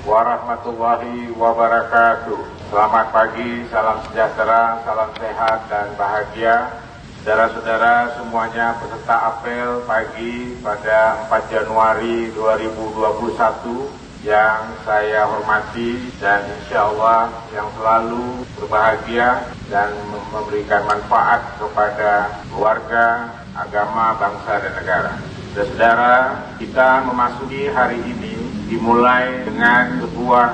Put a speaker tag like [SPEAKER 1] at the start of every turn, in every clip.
[SPEAKER 1] warahmatullahi wabarakatuh. Selamat pagi, salam sejahtera, salam sehat dan bahagia. Saudara-saudara semuanya peserta apel pagi pada 4 Januari 2021 yang saya hormati dan insya Allah yang selalu berbahagia dan memberikan manfaat kepada keluarga, agama, bangsa, dan negara. Saudara, kita memasuki hari ini dimulai dengan sebuah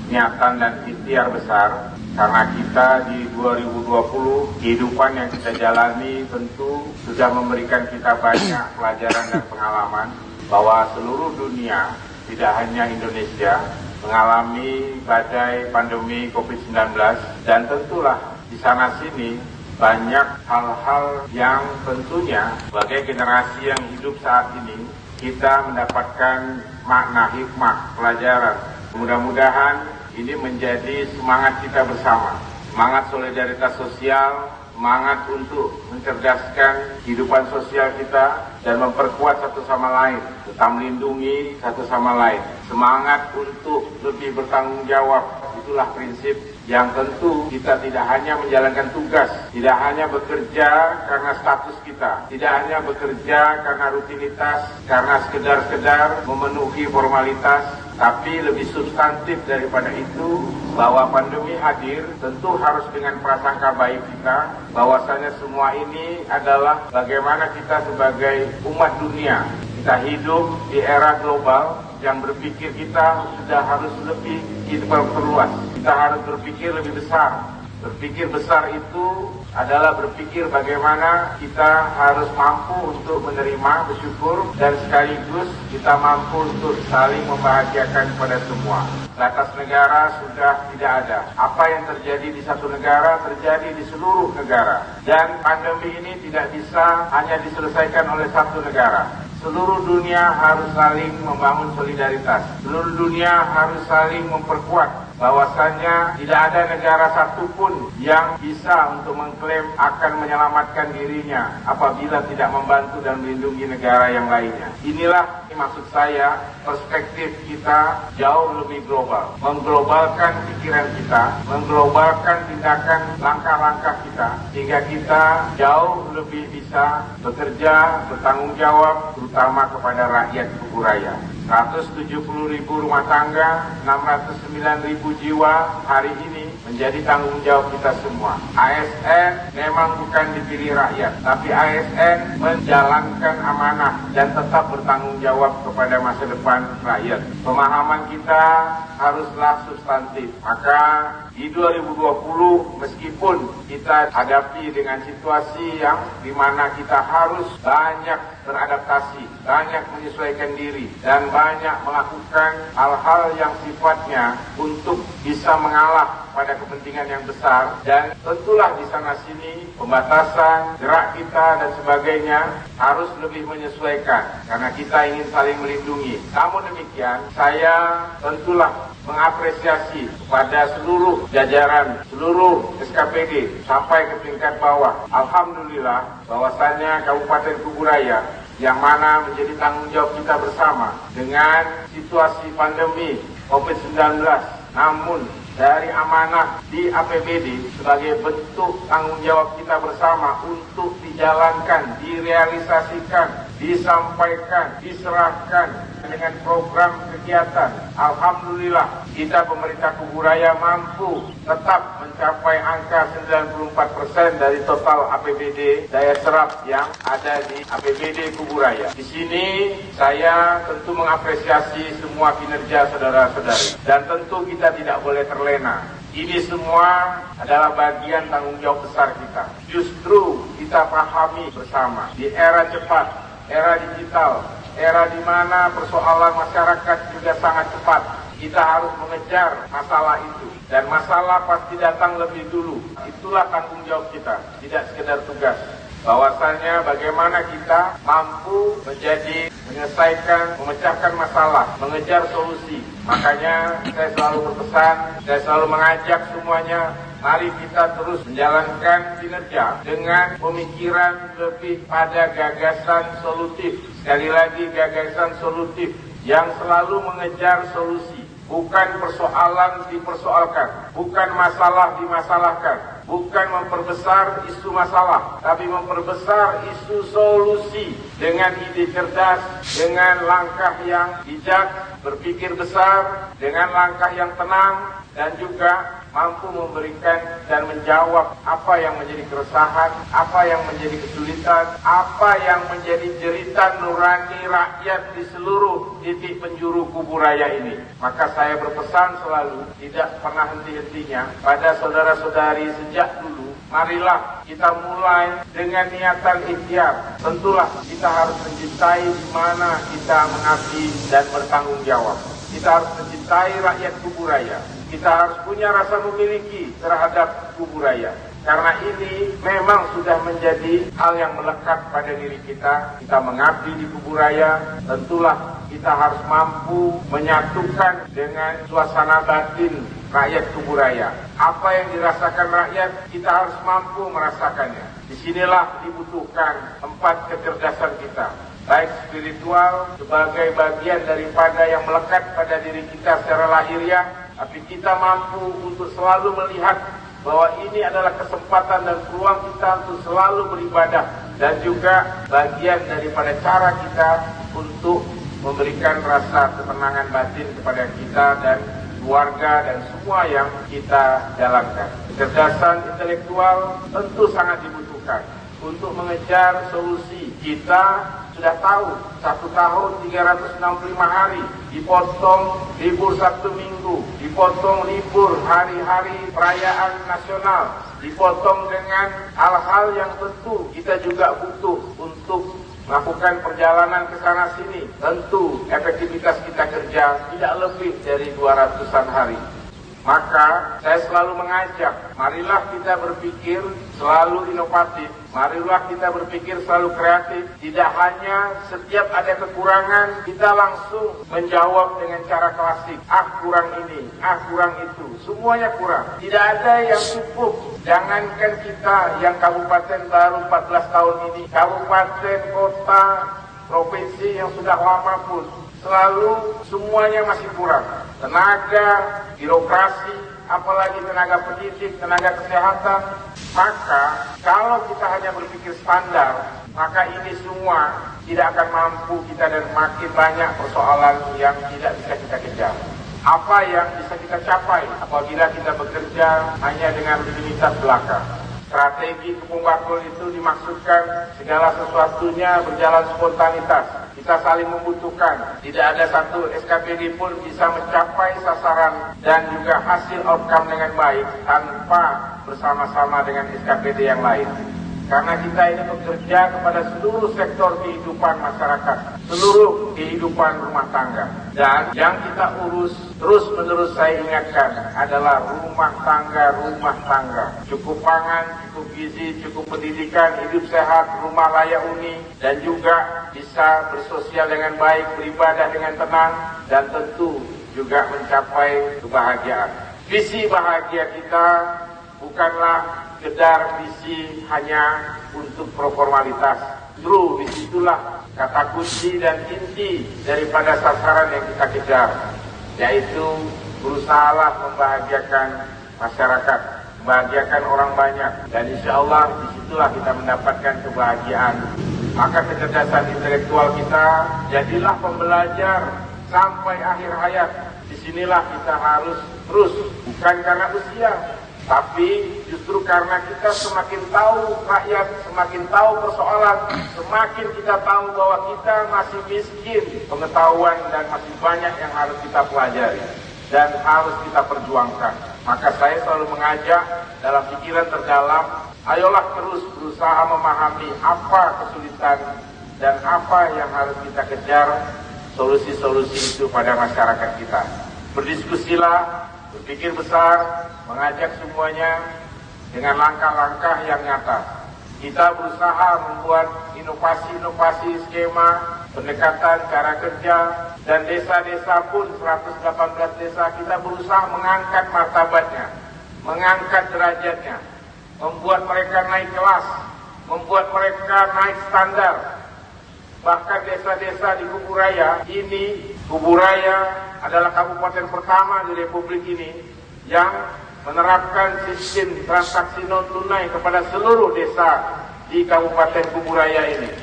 [SPEAKER 1] niatan dan ikhtiar besar karena kita di 2020 kehidupan yang kita jalani tentu sudah memberikan kita banyak pelajaran dan pengalaman bahwa seluruh dunia, tidak hanya Indonesia, mengalami badai pandemi COVID-19 dan tentulah di sana sini banyak hal-hal yang tentunya sebagai generasi yang hidup saat ini kita mendapatkan makna hikmah pelajaran. Mudah-mudahan ini menjadi semangat kita bersama, semangat solidaritas sosial, semangat untuk mencerdaskan kehidupan sosial kita dan memperkuat satu sama lain, tetap melindungi satu sama lain, semangat untuk lebih bertanggung jawab. Itulah prinsip yang tentu kita tidak hanya menjalankan tugas, tidak hanya bekerja karena status kita, tidak hanya bekerja karena rutinitas, karena sekedar memenuhi formalitas, tapi lebih substantif daripada itu, bahwa pandemi hadir tentu harus dengan prasangka baik kita, bahwasanya semua ini adalah bagaimana kita sebagai umat dunia, kita hidup di era global yang berpikir kita sudah harus lebih diperluas, kita harus berpikir lebih besar. Berpikir besar itu adalah berpikir bagaimana kita harus mampu untuk menerima, bersyukur, dan sekaligus kita mampu untuk saling membahagiakan kepada semua. Batas negara sudah tidak ada. Apa yang terjadi di satu negara terjadi di seluruh negara. Dan pandemi ini tidak bisa hanya diselesaikan oleh satu negara. Seluruh dunia harus saling membangun solidaritas. Seluruh dunia harus saling memperkuat bahwasannya tidak ada negara satupun yang bisa untuk mengklaim akan menyelamatkan dirinya apabila tidak membantu dan melindungi negara yang lainnya. Inilah maksud saya, perspektif kita jauh lebih global. Mengglobalkan pikiran kita, mengglobalkan tindakan langkah-langkah kita, sehingga kita jauh lebih bisa bekerja, bertanggung jawab, terutama kepada rakyat Kubu Raya. 170.000 rumah tangga, 609.000 jiwa hari ini menjadi tanggung jawab kita semua. ASN memang bukan dipilih rakyat, tapi ASN menjalankan amanah dan tetap bertanggung jawab kepada masa depan rakyat. Pemahaman kita haruslah substantif. Maka di 2020 meskipun kita hadapi dengan situasi yang dimana kita harus banyak beradaptasi, banyak menyesuaikan diri, dan banyak melakukan hal-hal yang sifatnya untuk bisa mengalah pada kepentingan yang besar, dan tentulah di sana sini pembatasan gerak kita dan sebagainya harus lebih menyesuaikan karena kita ingin saling melindungi. Namun demikian, saya tentulah mengapresiasi kepada seluruh jajaran, seluruh SKPD sampai ke tingkat bawah. Alhamdulillah bahwasannya Kabupaten Kubu Raya yang mana menjadi tanggung jawab kita bersama dengan situasi pandemi COVID-19, namun dari amanah di APBD sebagai bentuk tanggung jawab kita bersama untuk dijalankan, direalisasikan, disampaikan, diserahkan dengan program kegiatan. Alhamdulillah kita pemerintah Kubu Raya mampu tetap mencapai angka 94% dari total APBD daya serap yang ada di APBD Kubu Raya. Di sini saya tentu mengapresiasi semua kinerja saudara-saudari dan tentu kita tidak boleh terlena. Ini semua adalah bagian tanggung jawab besar kita. Justru kita pahami bersama di era cepat, era digital, era di mana persoalan masyarakat juga sangat cepat. Kita harus mengejar masalah itu. Dan masalah pasti datang lebih dulu. Itulah tanggung jawab kita, tidak sekedar tugas. Bahwasanya bagaimana kita mampu menyelesaikan, memecahkan masalah, mengejar solusi. Makanya saya selalu berpesan, saya selalu mengajak semuanya, mari kita terus menjalankan kinerja dengan pemikiran lebih pada gagasan solutif. Sekali lagi, gagasan solutif yang selalu mengejar solusi. bukan persoalan dipersoalkan, bukan masalah dimasalahkan, bukan memperbesar isu masalah, tapi memperbesar isu solusi dengan ide cerdas, dengan langkah yang bijak, berpikir besar, dengan langkah yang tenang, dan juga mampu memberikan dan menjawab apa yang menjadi keresahan, apa yang menjadi kesulitan, apa yang menjadi jeritan nurani rakyat di seluruh titik penjuru Kuburaya ini. Maka saya berpesan selalu, tidak pernah henti-hentinya pada saudara-saudari sejak dulu, marilah kita mulai dengan niatan ikhtiar. Tentulah kita harus mencintai di mana kita mengabdi dan bertanggung jawab. Kita harus mencintai rakyat Kuburaya. Kita harus punya rasa memiliki terhadap Kuburaya. Karena ini memang sudah menjadi hal yang melekat pada diri kita. Kita mengabdi di Kuburaya, tentulah kita harus mampu menyatukan dengan suasana batin rakyat Kuburaya. Apa yang dirasakan rakyat, kita harus mampu merasakannya. Disinilah dibutuhkan 4 kecerdasan kita. Baik spiritual sebagai bagian daripada yang melekat pada diri kita secara lahiriah, tapi kita mampu untuk selalu melihat bahwa ini adalah kesempatan dan peluang kita untuk selalu beribadah, dan juga bagian daripada cara kita untuk memberikan rasa ketenangan batin kepada kita dan keluarga dan semua yang kita jalankan. Kecerdasan intelektual tentu sangat dibutuhkan untuk mengejar solusi. Kita sudah tahu 1 tahun 365 hari dipotong libur Sabtu Minggu, dipotong libur hari-hari perayaan nasional, dipotong dengan hal-hal yang tentu kita juga butuh untuk melakukan perjalanan ke sana sini. Tentu efektivitas kita kerja tidak lebih dari 200-an hari. Maka saya selalu mengajak, marilah kita berpikir selalu inovatif, marilah kita berpikir selalu kreatif. Tidak hanya setiap ada kekurangan kita langsung menjawab dengan cara klasik, kurang ini, kurang itu, semuanya kurang. Tidak ada yang cukup. Jangankan kita yang kabupaten baru 14 tahun ini, kabupaten, kota, provinsi yang sudah lama pun selalu semuanya masih kurang. Tenaga, birokrasi, apalagi tenaga pendidik, tenaga kesehatan. Maka kalau kita hanya berpikir standar, maka ini semua tidak akan mampu kita dan makin banyak persoalan yang tidak bisa kita kejar. Apa yang bisa kita capai apabila kita bekerja hanya dengan rutinitas belaka? Strategi Kepung Bakul itu dimaksudkan segala sesuatunya berjalan spontanitas. Kita saling membutuhkan. Tidak ada satu SKPD pun bisa mencapai sasaran dan juga hasil outcome dengan baik tanpa bersama-sama dengan SKPD yang lain. Karena kita ini bekerja kepada seluruh sektor kehidupan masyarakat, seluruh kehidupan rumah tangga. Dan yang kita urus, terus-menerus saya ingatkan, adalah rumah tangga. Cukup pangan, cukup gizi, cukup pendidikan, hidup sehat, rumah layak huni, dan juga bisa bersosial dengan baik, beribadah dengan tenang, dan tentu juga mencapai kebahagiaan. Visi bahagia kita bukanlah sekedar visi hanya untuk proformalitas. Justru disitulah kata kunci dan inti daripada sasaran yang kita kejar, yaitu berusahalah membahagiakan masyarakat, membahagiakan orang banyak, dan insya Allah disitulah kita mendapatkan kebahagiaan. Maka kecerdasan intelektual kita jadilah pembelajar sampai akhir hayat. Disinilah kita harus terus, bukan karena usia, tapi justru karena kita semakin tahu rakyat, semakin tahu persoalan, semakin kita tahu bahwa kita masih miskin pengetahuan dan masih banyak yang harus kita pelajari dan harus kita perjuangkan. Maka saya selalu mengajak dalam pikiran terdalam, ayolah terus berusaha memahami apa kesulitan dan apa yang harus kita kejar, solusi-solusi itu pada masyarakat kita. Berdiskusilah, berpikir besar, mengajak semuanya dengan langkah-langkah yang nyata. Kita berusaha membuat inovasi-inovasi skema, pendekatan cara kerja, dan desa-desa pun 118 desa kita berusaha mengangkat martabatnya, mengangkat derajatnya, membuat mereka naik kelas, membuat mereka naik standar. Bahkan desa-desa di Kuburaya ini, Kuburaya adalah kabupaten pertama di Republik ini yang menerapkan sistem transaksi non tunai kepada seluruh desa di Kabupaten Kuburaya ini.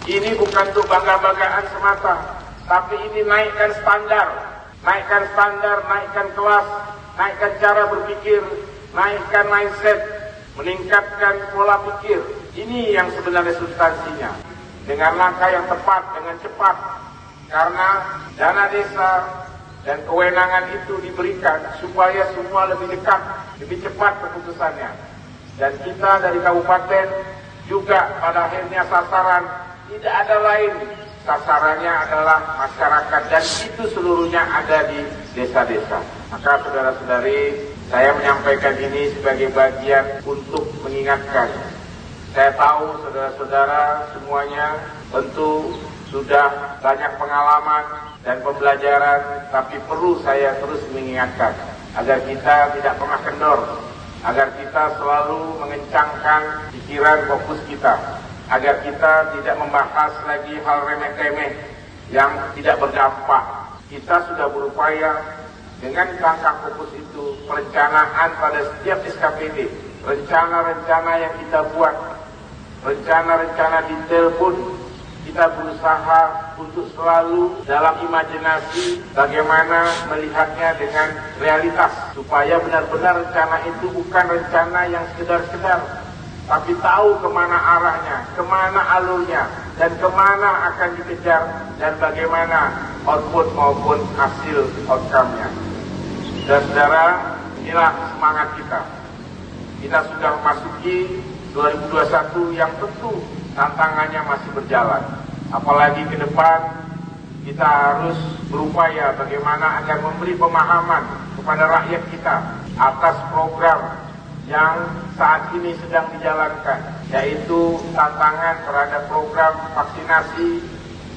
[SPEAKER 1] Ini bukan untuk bangga-banggaan semata, tapi ini naikkan standar, naikkan kelas, naikkan cara berpikir, naikkan mindset, meningkatkan pola pikir. Ini yang sebenarnya substansinya. Dengan langkah yang tepat, dengan cepat. Karena dana desa dan kewenangan itu diberikan supaya semua lebih dekat, lebih cepat keputusannya. Dan kita dari kabupaten juga pada akhirnya sasaran tidak ada lain. Sasarannya adalah masyarakat dan itu seluruhnya ada di desa-desa. Maka saudara-saudari, saya menyampaikan ini sebagai bagian untuk mengingatkan. Saya tahu saudara-saudara semuanya tentu sudah banyak pengalaman dan pembelajaran, tapi perlu saya terus mengingatkan agar kita tidak pernah kendor, agar kita selalu mengencangkan pikiran fokus kita, agar kita tidak membahas lagi hal remeh-temeh yang tidak berdampak. Kita sudah berupaya dengan langkah fokus itu, perencanaan pada setiap SKPD, rencana-rencana yang kita buat, rencana-rencana detail pun kita berusaha untuk selalu dalam imajinasi bagaimana melihatnya dengan realitas, supaya benar-benar rencana itu bukan rencana yang sekedar-sekedar, tapi tahu kemana arahnya, kemana alurnya, dan kemana akan dikejar, dan bagaimana output maupun hasil outcome-nya. Saudara, inilah semangat kita. Kita sudah memasuki 2021 yang tentu tantangannya masih berjalan. Apalagi ke depan kita harus berupaya bagaimana agar memberi pemahaman kepada rakyat kita atas program yang saat ini sedang dijalankan, yaitu tantangan terhadap program vaksinasi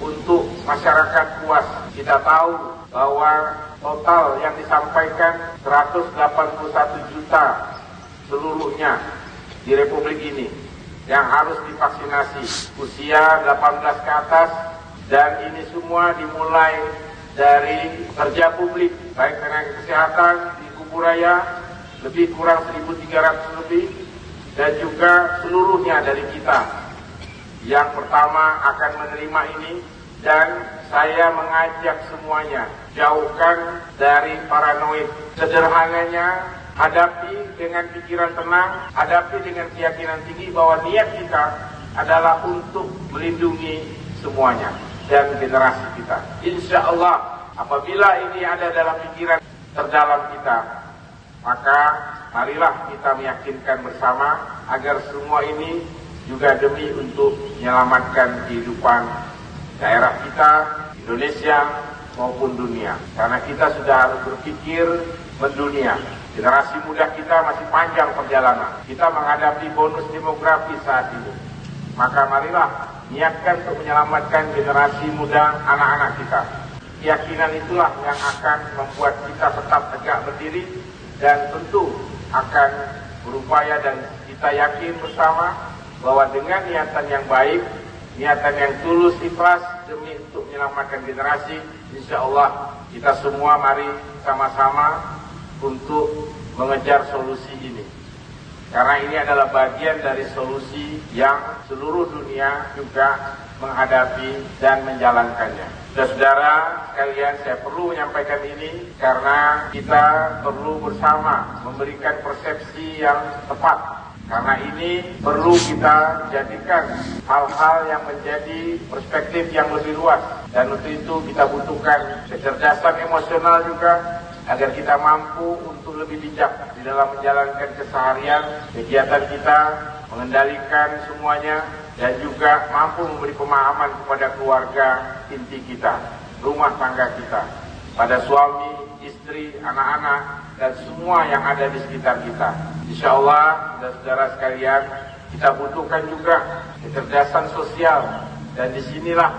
[SPEAKER 1] untuk masyarakat puas. Kita tahu bahwa total yang disampaikan 181 juta seluruhnya di Republik ini yang harus divaksinasi usia 18 ke atas, dan ini semua dimulai dari kerja publik baik tenaga kesehatan di Kuburaya lebih kurang 1.300 lebih, dan juga seluruhnya dari kita yang pertama akan menerima ini. Dan saya mengajak semuanya, jauhkan dari paranoid. Sederhananya, hadapi dengan pikiran tenang, hadapi dengan keyakinan tinggi bahwa niat kita adalah untuk melindungi semuanya dan generasi kita. Insya Allah, apabila ini ada dalam pikiran terdalam kita, maka marilah kita meyakinkan bersama agar semua ini juga demi untuk menyelamatkan kehidupan daerah kita, Indonesia maupun dunia. Karena kita sudah harus berpikir mendunia. Generasi muda kita masih panjang perjalanan. Kita menghadapi bonus demografi saat ini. Maka marilah niatkan untuk menyelamatkan generasi muda anak-anak kita. Keyakinan itulah yang akan membuat kita tetap tegak berdiri dan tentu akan berupaya, dan kita yakin bersama bahwa dengan niatan yang baik, niatan yang tulus ikhlas demi untuk menyelamatkan generasi, insya Allah kita semua mari sama-sama untuk mengejar solusi ini. Karena ini adalah bagian dari solusi yang seluruh dunia juga menghadapi dan menjalankannya. Saudara-saudara sekalian, saya perlu menyampaikan ini karena kita perlu bersama memberikan persepsi yang tepat. Karena ini perlu kita jadikan hal-hal yang menjadi perspektif yang lebih luas. Dan untuk itu kita butuhkan kecerdasan emosional juga, agar kita mampu untuk lebih bijak di dalam menjalankan keseharian kegiatan kita, mengendalikan semuanya, dan juga mampu memberi pemahaman kepada keluarga inti kita, rumah tangga kita, pada suami, istri, anak-anak, dan semua yang ada di sekitar kita. Insya Allah, saudara-saudara sekalian, kita butuhkan juga kecerdasan sosial, dan disinilah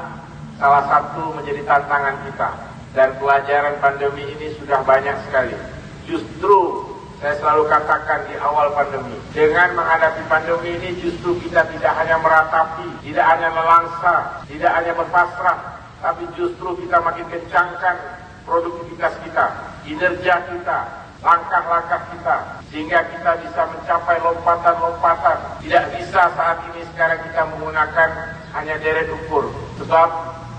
[SPEAKER 1] salah satu menjadi tantangan kita. Dan pelajaran pandemi ini sudah banyak sekali. Justru saya selalu katakan di awal pandemi, dengan menghadapi pandemi ini justru kita tidak hanya meratapi, tidak hanya melangsa, tidak hanya berpasrah, tapi justru kita makin kencangkan produktivitas kita, kinerja kita, langkah-langkah kita, sehingga kita bisa mencapai lompatan-lompatan. Tidak bisa saat ini sekarang kita menggunakan hanya deret ukur, sebab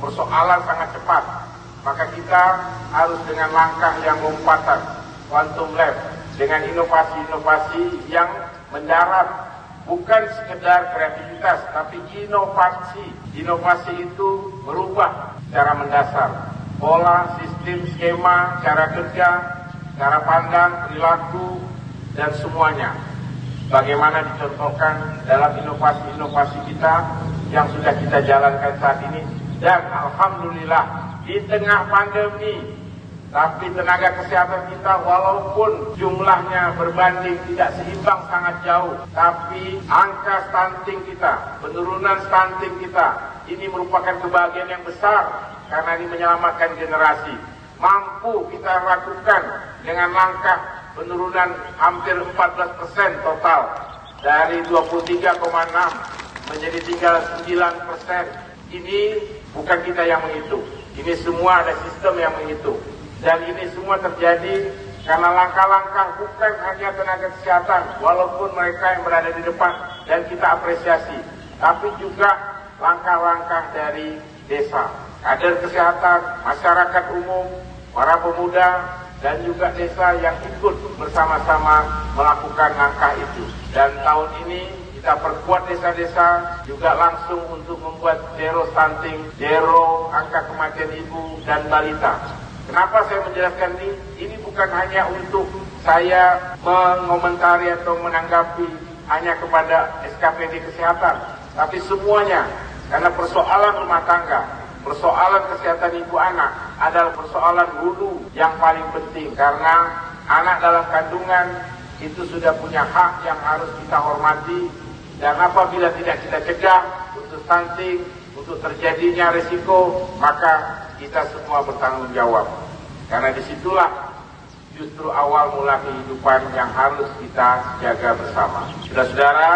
[SPEAKER 1] persoalan sangat cepat. Maka kita harus dengan langkah yang lompatan, quantum leap, dengan inovasi-inovasi yang mendarat. Bukan sekedar kreativitas, tapi inovasi. Inovasi itu berubah secara mendasar. Pola, sistem, skema, cara kerja, cara pandang, perilaku, dan semuanya. Bagaimana dicontohkan dalam inovasi-inovasi kita yang sudah kita jalankan saat ini. Dan Alhamdulillah, di tengah pandemi, tapi tenaga kesehatan kita walaupun jumlahnya berbanding tidak seimbang sangat jauh, tapi angka stunting kita, penurunan stunting kita, ini merupakan kebahagiaan yang besar karena ini menyelamatkan generasi. Mampu kita lakukan dengan langkah penurunan hampir 14% total dari 23,6 menjadi tinggal 9%. Ini bukan kita yang menghitung, ini semua ada sistem yang menghitung. Dan ini semua terjadi karena langkah-langkah bukan hanya tenaga kesehatan, walaupun mereka yang berada di depan dan kita apresiasi, tapi juga langkah-langkah dari desa, kader kesehatan, masyarakat umum, para pemuda, dan juga desa yang ikut bersama-sama melakukan langkah itu. Dan tahun ini kita perkuat desa-desa juga langsung untuk membuat zero stunting, zero angka kematian ibu dan balita. Kenapa saya menjelaskan ini? Ini bukan hanya untuk saya mengomentari atau menanggapi hanya kepada SKPD Kesehatan, tapi semuanya. Karena persoalan rumah tangga, persoalan kesehatan ibu anak adalah persoalan hulu yang paling penting. Karena anak dalam kandungan itu sudah punya hak yang harus kita hormati. Dan apabila tidak kita cegah untuk stunting, untuk terjadinya risiko, maka kita semua bertanggung jawab. Karena disitulah justru awal mula kehidupan yang harus kita jaga bersama. Saudara-saudara,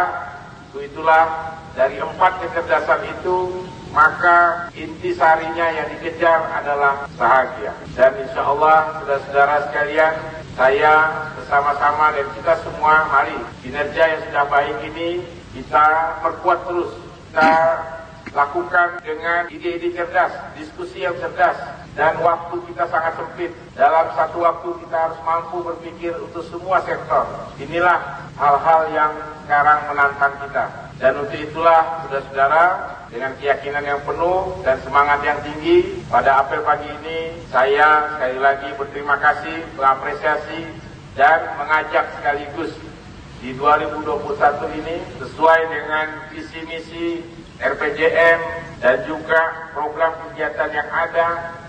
[SPEAKER 1] itulah dari 4 kecerdasan itu, maka intisarinya yang dikejar adalah bahagia. Dan insya Allah, saudara-saudara sekalian, saya bersama-sama dan kita semua, mari kinerja yang sudah baik ini kita perkuat terus. Kita lakukan dengan ide-ide cerdas, diskusi yang cerdas, dan waktu kita sangat sempit. Dalam satu waktu kita harus mampu berpikir untuk semua sektor. Inilah hal-hal yang sekarang menantang kita. Dan untuk itulah, saudara-saudara, dengan keyakinan yang penuh dan semangat yang tinggi, pada apel pagi ini, saya sekali lagi berterima kasih, mengapresiasi, dan mengajak sekaligus di 2021 ini, sesuai dengan visi misi RPJM dan juga program kegiatan yang ada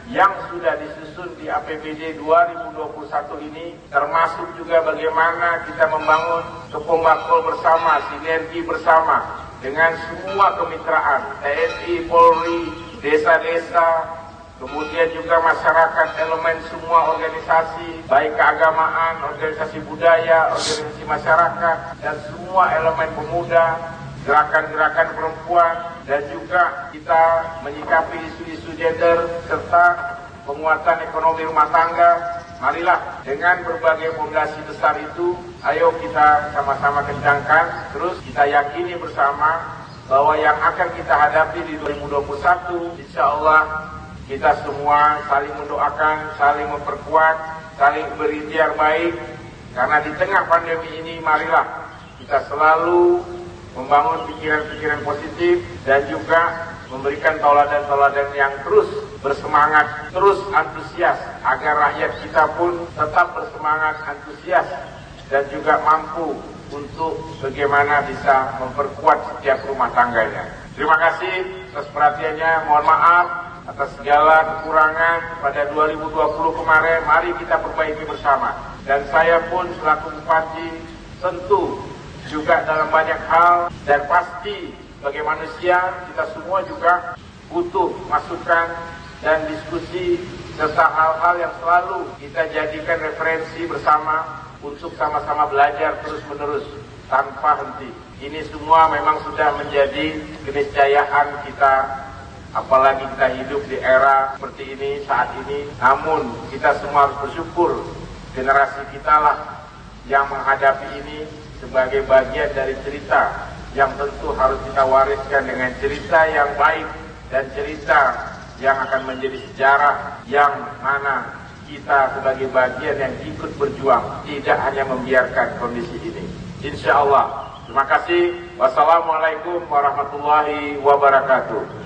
[SPEAKER 1] yang sudah disusun di APBD 2021 ini, termasuk juga bagaimana kita membangun kepembakol bersama, sinergi bersama dengan semua kemitraan TNI, Polri, desa-desa, kemudian juga masyarakat, elemen semua organisasi, baik keagamaan, organisasi budaya, organisasi masyarakat, dan semua elemen pemuda, gerakan-gerakan perempuan, dan juga kita menyikapi isu-isu gender serta penguatan ekonomi rumah tangga. Marilah dengan berbagai fondasi besar itu, ayo kita sama-sama kencangkan, terus kita yakini bersama bahwa yang akan kita hadapi di 2021, insya Allah kita semua saling mendoakan, saling memperkuat, saling berikhtiar baik, karena di tengah pandemi ini marilah kita selalu membangun pikiran-pikiran positif dan juga memberikan tauladan-tauladan yang terus bersemangat, terus antusias, agar rakyat kita pun tetap bersemangat, antusias, dan juga mampu untuk bagaimana bisa memperkuat setiap rumah tangganya. Terima kasih atas perhatiannya, mohon maaf atas segala kekurangan pada 2020 kemarin. Mari kita perbaiki bersama. Dan saya pun selaku Bupati tentu juga dalam banyak hal, dan pasti sebagai manusia kita semua juga butuh masukan dan diskusi serta hal-hal yang selalu kita jadikan referensi bersama untuk sama-sama belajar terus-menerus tanpa henti. Ini semua memang sudah menjadi keniscayaan kita apalagi kita hidup di era seperti ini saat ini. Namun kita semua harus bersyukur generasi kita lah yang menghadapi ini sebagai bagian dari cerita yang tentu harus kita wariskan dengan cerita yang baik dan cerita yang akan menjadi sejarah yang mana kita sebagai bagian yang ikut berjuang tidak hanya membiarkan kondisi ini. Insya Allah. Terima kasih. Wassalamualaikum warahmatullahi wabarakatuh.